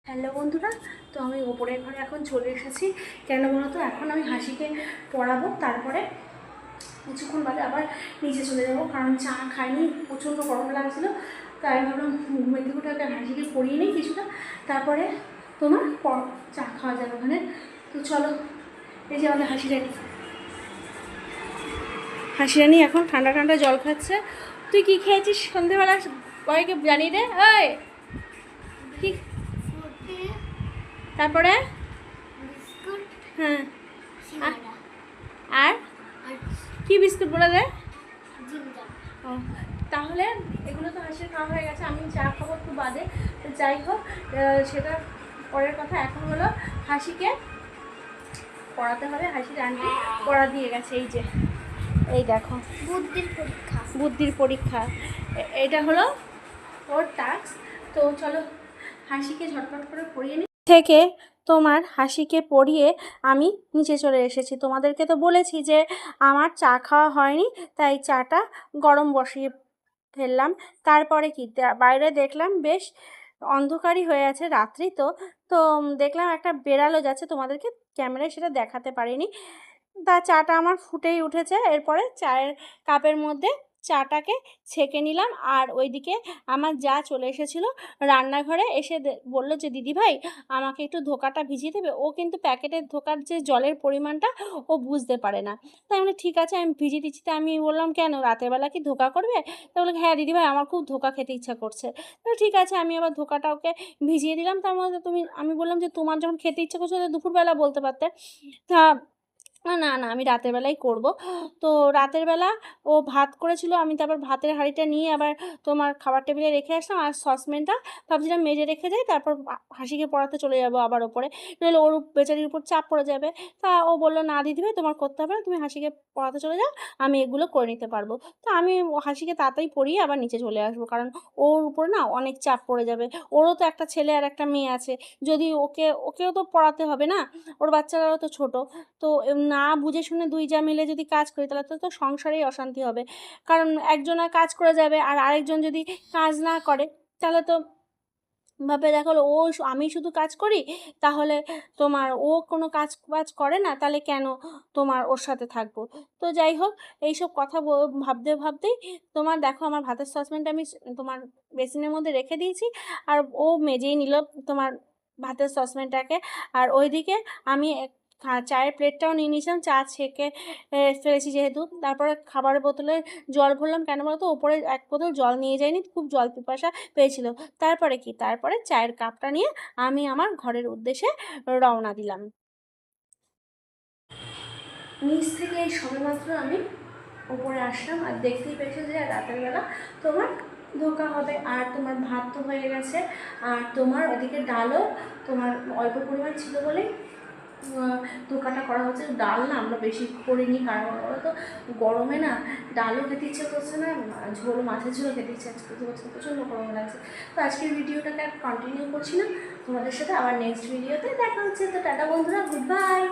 Hello বন্ধুরা, তো আমি ওপরের ঘরে এখন চলে এসেছি। কেন বলো তো, এখন আমি হাসিকে পড়াবো, তারপরে কিছুক্ষণ বাদে আবার নিচে চলে যাব, কারণ চা খাইনি, প্রচণ্ড গরম লাগছিলো। তাই ভাবলাম মেদিকুটাকে হাসিকে পড়িয়ে নিই কিছুটা, তারপরে তোমার চা খাওয়া যাবে ওখানে। তো চলো, এই যে আমাদের হাসিরানি এখন ঠান্ডা ঠান্ডা জল খাচ্ছে। তুই কি খেয়েছিস সন্ধেবেলা? সবাইকে জানিয়ে দে। ওই কি তারপরে? হ্যাঁ, আর কি বিস্কুট বলে দে। ও, তাহলে এগুলো তো হাসির খাওয়া হয়ে গেছে, আমি চা খাবো একটু বাদে। তো যাই হোক, সেটা পরের কথা। এখন হলো হাসিকে পড়াতে হবে। হাসির আন্টি পড়া দিয়ে গেছে, এই যে এই দেখো, বুদ্ধির পরীক্ষা। এটা হলো ওর টাস্ক। তো চলো হাসিকে ঝটপট করে পড়িয়ে নিই। থেকে তোমার হাসিকে পড়িয়ে আমি নিচে চলে এসেছি। তোমাদেরকে তো বলেছি যে আমার চা খাওয়া হয়নি, তাই চাটা গরম বসিয়ে ফেললাম। তারপরে কি বাইরে দেখলাম বেশ অন্ধকারই হয়ে আছে, রাত্রি তো। তো দেখলাম একটা বেড়ালও যাচ্ছে, তোমাদেরকে ক্যামেরায় সেটা দেখাতে পারিনি। তা চাটা আমার ফুটেই উঠেছে। এরপরে চায়ের কাপের মধ্যে চাটাকে ছেঁকে নিলাম। আর ওইদিকে আমার যা চলে এসেছিলো রান্নাঘরে, এসে বললো যে দিদিভাই আমাকে একটু ধোকাটা ভিজিয়ে দেবে। ও কিন্তু প্যাকেটের ধোকার যে জলের পরিমাণটা ও বুঝতে পারে না। তাই আমি ঠিক আছে, আমি ভিজিয়ে দিচ্ছি। তা আমি বললাম কেন, রাতের বেলা কি ধোকা করবে? তা বলে হ্যাঁ দিদিভাই আমার খুব ধোকা খেতে ইচ্ছা করছে। তো ঠিক আছে, আমি আবার ধোকাটা ওকে ভিজিয়ে দিলাম। তার মধ্যে আমি বললাম যে তোমার যখন খেতে ইচ্ছা করছে দুপুরবেলা বলতে পারতে। তা না না, আমি রাতের বেলাই করব। তো রাতের বেলা ও ভাত করেছিল, আমি তারপর ভাতের হাঁড়িটা নিয়ে আবার তোমার খাবার টেবিলে রেখে আসলাম। আর সসপ্যানটা ভাবছিলাম মেজে রেখে যাই, তারপর হাসিকে পড়াতে চলে যাব আবার ওপরে, নইলে ওর বেচারির উপর চাপ পড়ে যাবে। তা ও বললো না দিদিভাই তোমার করতে হবে না, তুমি হাসিকে পড়াতে চলে যাও, আমি এগুলো করে নিতে পারবো। তো আমি হাসিকে তাড়াতাড়ি পড়িয়ে আবার নিচে চলে আসবো, কারণ ওর উপরে না অনেক চাপ পড়ে যাবে। ওরও তো একটা ছেলে আর একটা মেয়ে আছে, যদি ওকেও তো পড়াতে হবে না, ওর বাচ্চারাও তো ছোটো। তো না বুঝে শুনে দুই যা মিলে যদি কাজ করি, তাহলে তো সংসারেই অশান্তি হবে। কারণ একজনের কাজ করে যাবে, আর আরেকজন যদি কাজ না করে, তাহলে তো ভাবে দেখো আমি শুধু কাজ করি, তাহলে তোমার ও কোনো কাজ বাজ করে না, তাহলে কেন তোমার ওর সাথে থাকবো? তো যাই হোক, এইসব কথা ভাবতে ভাবতেই তোমার দেখো আমার ভাতের সসপ্যানটা আমি তোমার বেসিনের মধ্যে রেখে দিয়েছি, আর ও মেজেই নিল তোমার ভাতের সসপ্যানটাকে। আর ওইদিকে আমি চায়ের প্লেটটাও নিয়ে নিয়েছিলাম, চা ছেঁকে ফেলেছি যেহেতু। তারপরে খাবারের বোতলে জল ভরলাম, কেন বলতো ওপরে এক বোতল জল নিয়ে যাইনি, খুব জল পিপাসা পেয়েছিল। তারপরে চায়ের কাপটা নিয়ে আমি আমার ঘরের উদ্দেশ্যে রওনা দিলাম। নিচ থেকে এই সবেমাত্র আমি উপরে আসলাম, আর দেখতেই পেয়েছো যে রাতের বেলা তোমার ধোকা হবে। আর তোমার ভাত তো হয়ে গেছে, আর তোমার ওদিকে ডালও তোমার অল্প পরিমাণ ছিল বলেই ধোকাটা করা হচ্ছে। ডাল না আমরা বেশি করিনি, কারণ ওরা তো গরমে না ডালও খেতে ইচ্ছে করছে না, ঝোল মাছের ঝোল খেতে ইচ্ছে করছে, প্রচণ্ড গরম লাগছে। তো আজকের ভিডিওটাকে আর কন্টিনিউ করছি না, তোমাদের সাথে আবার নেক্সট ভিডিওতে দেখা হচ্ছে। তো টাটা বন্ধুরা, গুড বাই।